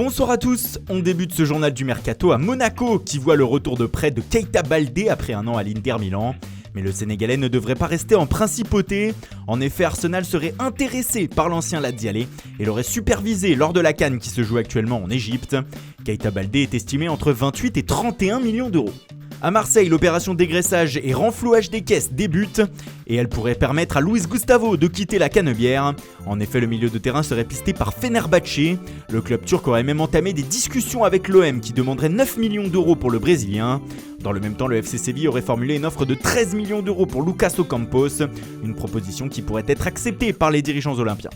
Bonsoir à tous, on débute ce journal du Mercato à Monaco qui voit le retour de prêt de Keita Baldé après un an à l'Inter Milan. Mais le Sénégalais ne devrait pas rester en principauté. En effet, Arsenal serait intéressé par l'ancien Laziale et l'aurait supervisé lors de la CAN qui se joue actuellement en Égypte. Keita Baldé est estimé entre 28 et 31 millions d'euros. À Marseille, l'opération dégraissage et renflouage des caisses débute et elle pourrait permettre à Luis Gustavo de quitter la Canebière. En effet, le milieu de terrain serait pisté par Fenerbahçe. Le club turc aurait même entamé des discussions avec l'OM qui demanderait 9 millions d'euros pour le Brésilien. Dans le même temps, le FC Séville aurait formulé une offre de 13 millions d'euros pour Lucas Ocampos, une proposition qui pourrait être acceptée par les dirigeants olympiens.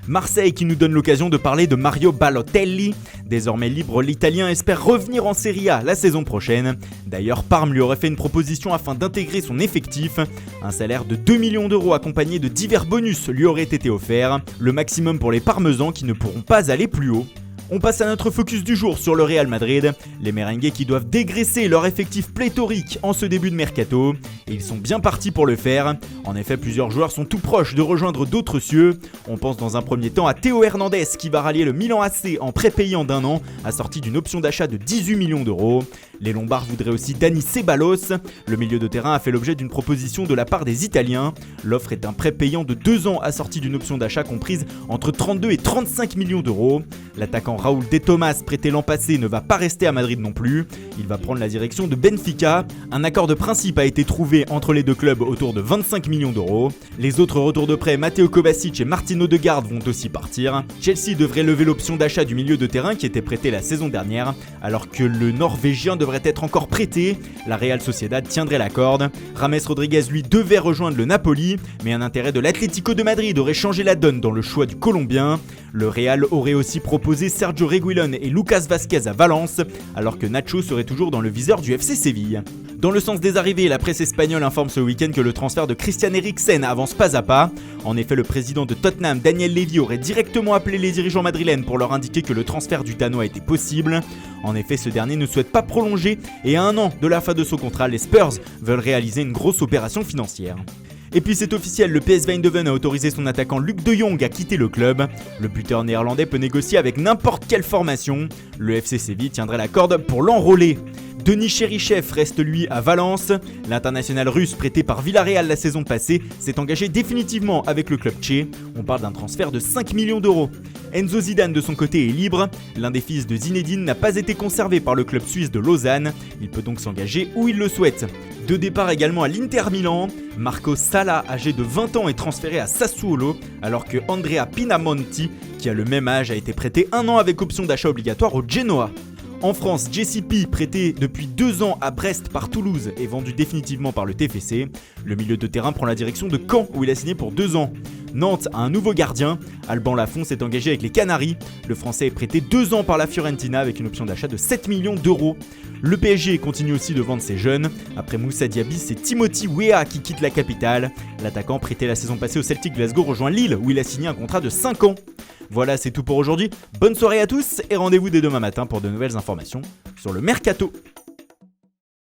Marseille qui nous donne l'occasion de parler de Mario Balotelli. Désormais libre, l'Italien espère revenir en Serie A la saison prochaine. D'ailleurs, Parme lui aurait fait une proposition afin d'intégrer son effectif. Un salaire de 2 millions d'euros accompagné de divers bonus lui aurait été offert. Le maximum pour les Parmesans qui ne pourront pas aller plus haut. On passe à notre focus du jour sur le Real Madrid. Les merengues qui doivent dégraisser leur effectif pléthorique en ce début de mercato. Et ils sont bien partis pour le faire. En effet, plusieurs joueurs sont tout proches de rejoindre d'autres cieux. On pense dans un premier temps à Théo Hernandez qui va rallier le Milan AC en prépayant d'un an, assorti d'une option d'achat de 18 millions d'euros. Les Lombards voudraient aussi Dani Ceballos. Le milieu de terrain a fait l'objet d'une proposition de la part des Italiens. L'offre est un prêt payant de 2 ans assorti d'une option d'achat comprise entre 32 et 35 millions d'euros. L'attaquant Raúl de Tomás, prêté l'an passé, ne va pas rester à Madrid non plus. Il va prendre la direction de Benfica. Un accord de principe a été trouvé entre les deux clubs autour de 25 millions d'euros. Les autres retours de prêt, Matteo Kovacic et Martin Odegaard, vont aussi partir. Chelsea devrait lever l'option d'achat du milieu de terrain qui était prêté la saison dernière, alors que le Norvégien devrait être encore prêté. La Real Sociedad tiendrait la corde. James Rodriguez, lui, devait rejoindre le Napoli, mais un intérêt de l'Atlético de Madrid aurait changé la donne dans le choix du Colombien. Le Real aurait aussi proposé Sergio Reguilón et Lucas Vázquez à Valence, alors que Nacho serait toujours dans le viseur du FC Séville. Dans le sens des arrivées, la presse espagnole informe ce week-end que le transfert de Christian Eriksen avance pas à pas. En effet, le président de Tottenham, Daniel Levy, aurait directement appelé les dirigeants madrilènes pour leur indiquer que le transfert du Danois était possible. En effet, ce dernier ne souhaite pas prolonger et à un an de la fin de son contrat, les Spurs veulent réaliser une grosse opération financière. Et puis c'est officiel, le PSV Eindhoven a autorisé son attaquant Luc de Jong à quitter le club. Le buteur néerlandais peut négocier avec n'importe quelle formation. Le FC Séville tiendrait la corde pour l'enrôler. Denis Cherichev reste lui à Valence. L'international russe prêté par Villarreal la saison passée s'est engagé définitivement avec le club tché. On parle d'un transfert de 5 millions d'euros. Enzo Zidane de son côté est libre. L'un des fils de Zinedine n'a pas été conservé par le club suisse de Lausanne. Il peut donc s'engager où il le souhaite. De départ également à l'Inter Milan. Marco Sala, âgé de 20 ans, est transféré à Sassuolo, alors que Andrea Pinamonti, qui a le même âge, a été prêté 1 an avec option d'achat obligatoire au Genoa. En France, JCP, prêté depuis 2 ans à Brest par Toulouse, est vendu définitivement par le TFC. Le milieu de terrain prend la direction de Caen où il a signé pour 2 ans. Nantes a un nouveau gardien. Alban Lafont s'est engagé avec les Canaries. Le Français est prêté 2 ans par la Fiorentina avec une option d'achat de 7 millions d'euros. Le PSG continue aussi de vendre ses jeunes. Après Moussa Diaby, c'est Timothy Weah qui quitte la capitale. L'attaquant prêté la saison passée au Celtic Glasgow rejoint Lille où il a signé un contrat de 5 ans. Voilà, c'est tout pour aujourd'hui. Bonne soirée à tous et rendez-vous dès demain matin pour de nouvelles informations sur le Mercato.